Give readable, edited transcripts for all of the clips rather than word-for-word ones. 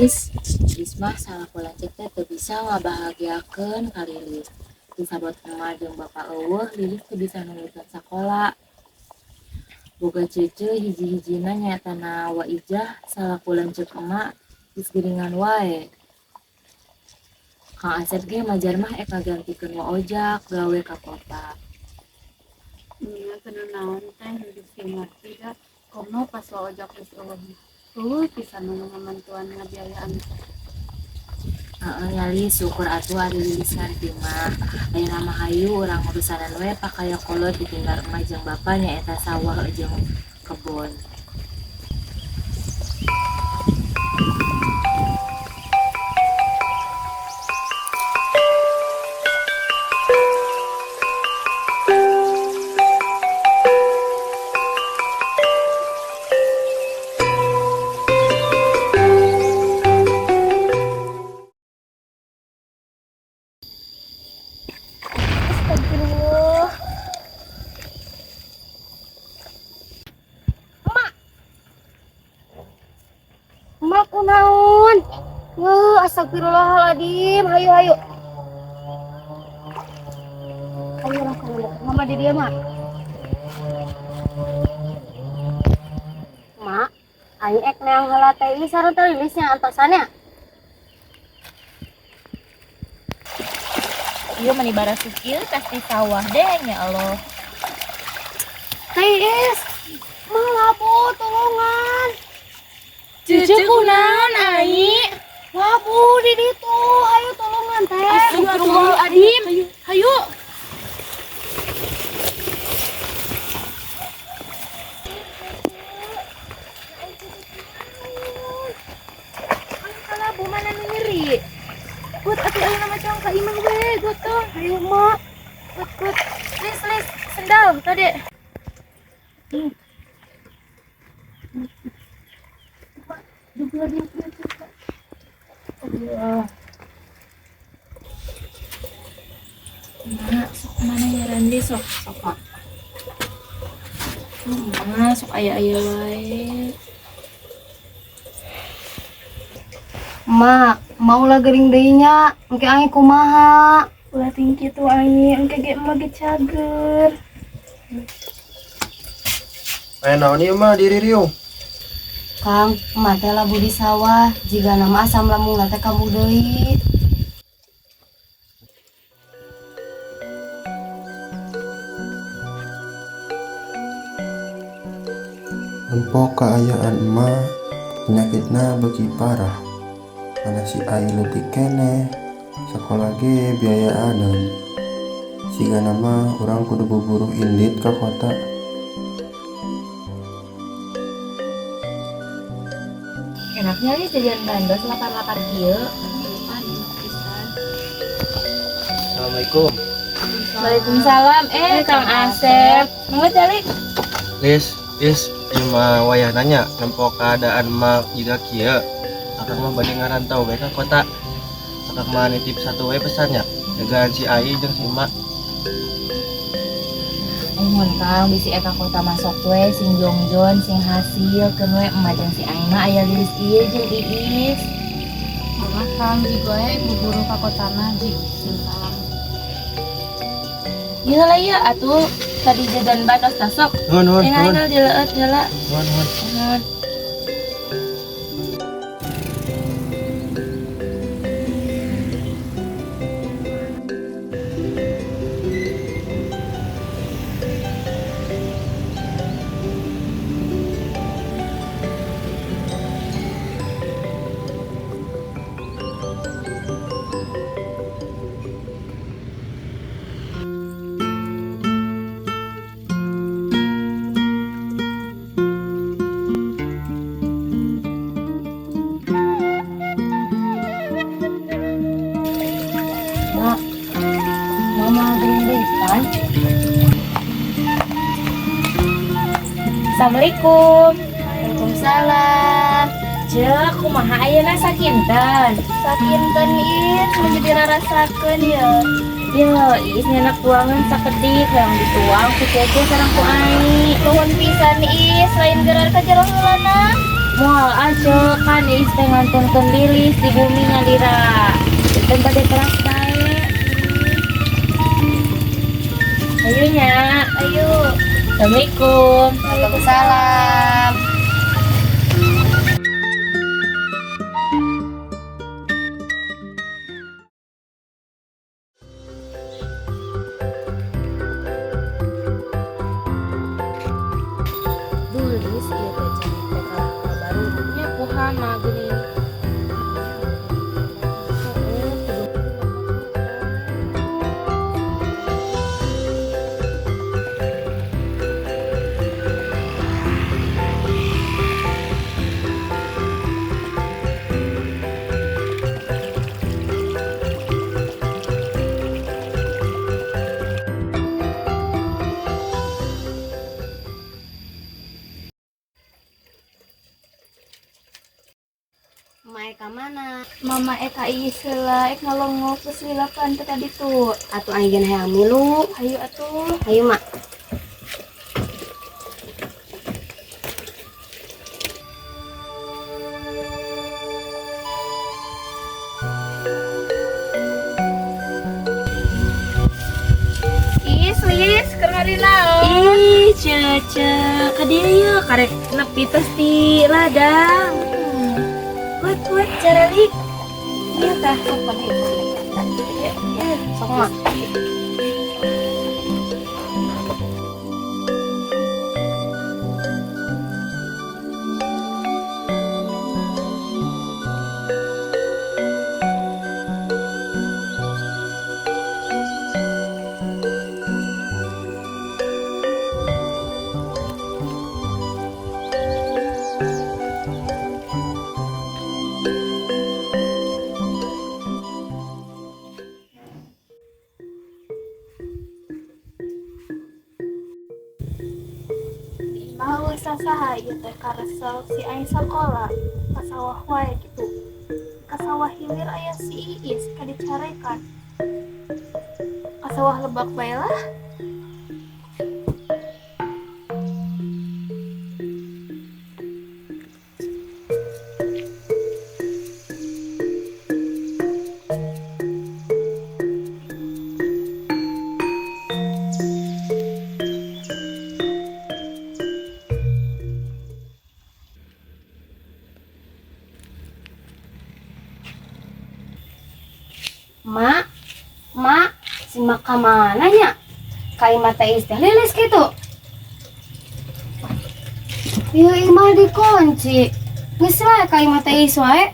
Is mah salah pola cek teh teu bisa ngabahagiakeun ka Lilis. Disabot emak jeung bapak eueuh Lilis teu bisa nuliskeun sakola. Boga cece hiji-hijina nyatana Waijah salah pola cek emak geus geuningan wae. Kang Asep ge majar mah eka gantikeun wa ojak gawe ka kota. Kena naon teh hidup si ngerti dah komo pas wa ojak geus eueuh pisan nu ngamantuan ngabiayaan teh. Heeh nyali syukur atuh ari Lilis ngarti mah. Ayeuna mah hayu urang urusanan we pakaya kolot ditinggal emak jeung bapa nyaeta sawah jeung kebon. Astagfirullah. Mak kunaon? Astagfirullahaladzim. Hayu hayu. Hayu lah kalau mama di dia mak. Mak, aing ek neang heula teh ini sareng teh Lilisnya antosannya. Iya meni bara sukil pasti sawah deh ya Allah. Teh Is, malabu tolongan. Cucu kunaon ai? Labu di ditu, hayu tolongan teh. Astagfirullahaladzim. Hayu. Labu mana nu nyeri? Gut atuh ayeuna mah cong ka imah we, gut tuh. Hayu mak. Gut. Lis sendal tadi. Sok mana ya Randi sok Pak. Sok aya wae. Mak, mau lah gering deui nya, engke aing kumaha? Ulah tinggi tuh aing, engke ge emah ge cager. Naon ieu mah diri riung. Kang, emak teh labu di sawah, jiga nama asam lambung teh kamu deui. Empok keayaan emak penyakitna beuki parah. Mana si ai leutik keneh, sakola ge biayaaneun. Siga nama urang kudu buburu indit ka kota. Enaknya nih jajan bandos lapar-lapar kieu. Assalamualaikum. Waalaikumsalam. Kang Asep. Nunggu calik. Is cuma wayah nanya nempok keadaan emak jiga kieu. Akang mah bade ngarantau we ka kota. Akang mah nitip satu we pesannya. Jagaan si ai jeung si emak. Mohon Kang bisi eka kota masuk we sing jongjon sing hasil keun we emak jeung si aing mah aya Lilis ieu jeung Iis. Mama Kang jigo aya buburu ka kotana ji. Salam. Ieu lah ieu atuh tadi jajan bandos tasok. Nuhun. Enggal dileueut heula. Nuhun. Nuhun. Mak, mama gering deui kan? Assalamualaikum. Waalaikumsalam. Cek kumaha ayeuna sakinten? Sakinten Is, menjadi rarasakeun ya. Ya, Iis nyenak tuangan sakedik yang dituang ku Cece sareng ku Ai. Nuhun pisan Is, lain gerar ka jero heulana. Mual aja kan Iis teh ngantunkeun Lilis di bumi ngalira. Teu bade teras bae. Ayo nya, ayo. Assalamualaikum. Waalaikumsalam. Duh, Lilis ieu teh cenah teh kalah baru nya kumaha geuning. Mae ka mana? Mama Eka Iis heula ek ngalongok geus lilapan teh tadi tuh. Atuh aing hayang milu. Hayu atuh. Ayo mak. Lilis keur ngari naon? Ih, Cece, ka dieu ye karek nepi tos di ladang. Kuat Carelik. Iya tah sopan ieu. Sok mak. Mau saha ieu teh karesel si aing sakola ka sawah wae gitu. Ka sawah hilir aya si Iis ka dicarekan. Ka sawah lebak bae lah. Mak, si mak ka mana nya? Ka imah teh Iis teh Lilis kitu. Ieu imah dikunci. Geus wae ka imah teh Iis wae.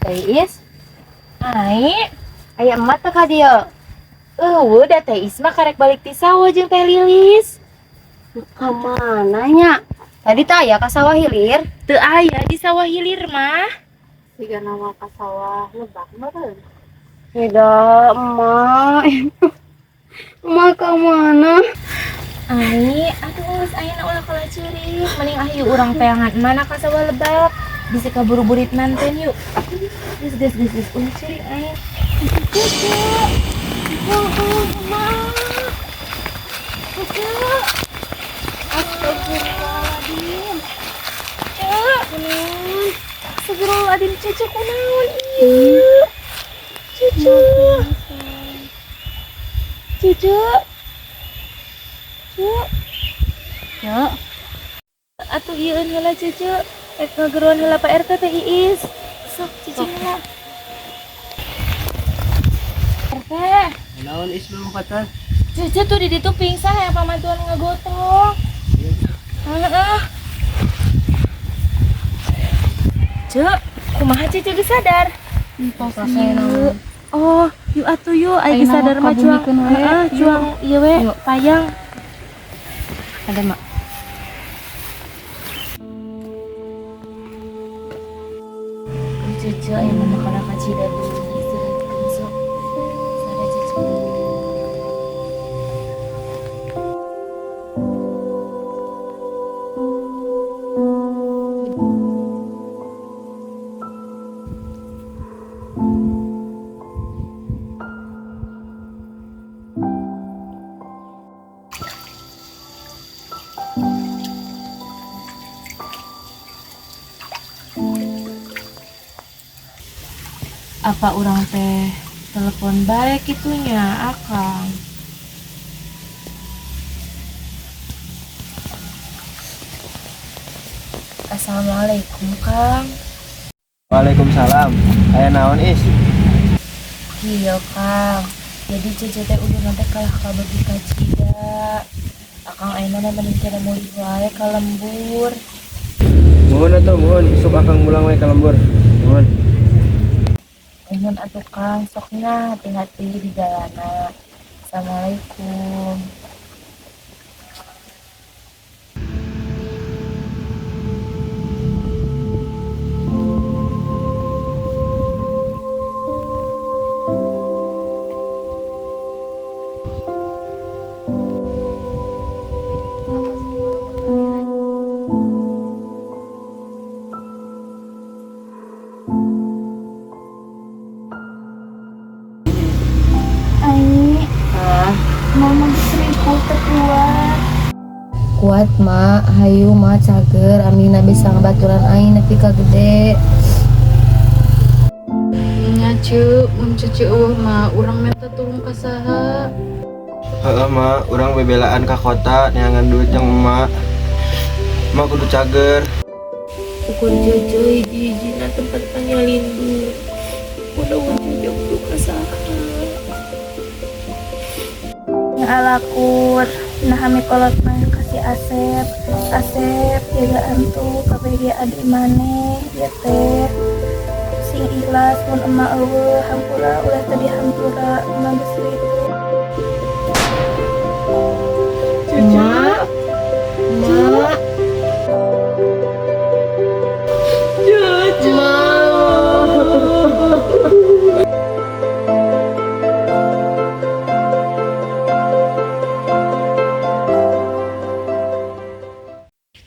Teh Iis, ai, Aya emak teh ka dieu. da Teh Iis mah karek balik ti sawah jeung Teh Lilis. Ka mana nya? Tadi teh aya ka sawah hilir. Teu aya di sawah hilir mah. Siga nama ka sawah lebak meureun. Beda emak. Emak ka mana? Ai, atuh geus ayeuna ulah kala ceurik, mending ayo urang peangan mana ka sawah lebak. Bisa kaburu burit manten yuk. Geus ulah ceurik ai. Astagfirullahaladzim. Astagfirullahaladzim, Cece kunaon ieu? Cece. Ya, Atuh ieueun heula Cece. Rek ngageruan heula Pak RT teh Iis. Sok Cece heula. RT. Naon is belum patar? Cece tuh di ditu pingsan ya pamantuan ngagotong. Heeh. Cek, kumaha Cece geus sadar? Oh, yuk atuh yuk, ayo geus sadar mah cuang. Heeh, cuang ieu we, payang. ada mak. Cece aya mah kana kacida tuh istirahatkeun sok. Sada Cece. Apa orang teh telepon baik itunya Akang. Assalamualaikum Kang. Waalaikumsalam. Aya naon is? Iya Kang. Jadi cece teh udah nanti kalah kabagi kacida. Akang ayeuna mending cara mulih wae ka lembur. Muhun atuh muhun, isuk akang mulang we ka lembur. Muhun. Ingin atuh Kang, sokna hati-hati di jalanan. Assalamualaikum. Ai, Ah, mama seribu keluar. kuat mak, hayu mak cager, amina bisa ngebaturan aing nepi ka gede. Nya cu, mun cucu mah urang minta tulung ka saha? Heeh mak, urang bebelaan ka kota neangan duit jeung emak. Emak kudu cager. Ukun cucu hiji-hijina tempat panyalindu. Udah wujud duka saha. Yang alakur, nah kami kolot mah kasih Asep. Asep jaga antu, kabeh dia adi maneh, dia teh sing ikhlas mun emak eueuh hampura ulah tadi hampura emak geus ritu. Mak, mak,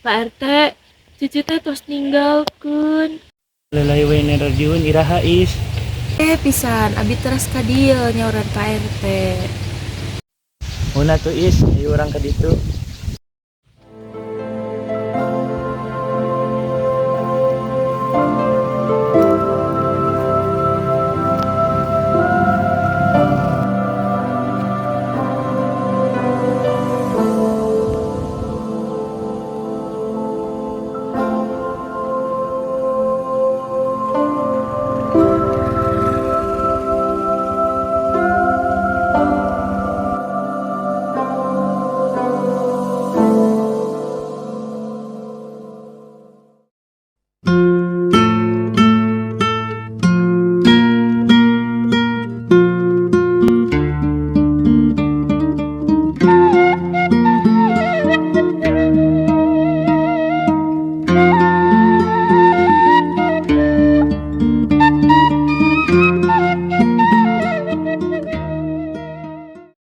Pak RT, cucu teh tos ninggalkeun. Lelai we nerdiun iraha is. Pisan, abi teras ka dieu nyauran Pak RT. Muhun atuh is, ayo urang ka ditu.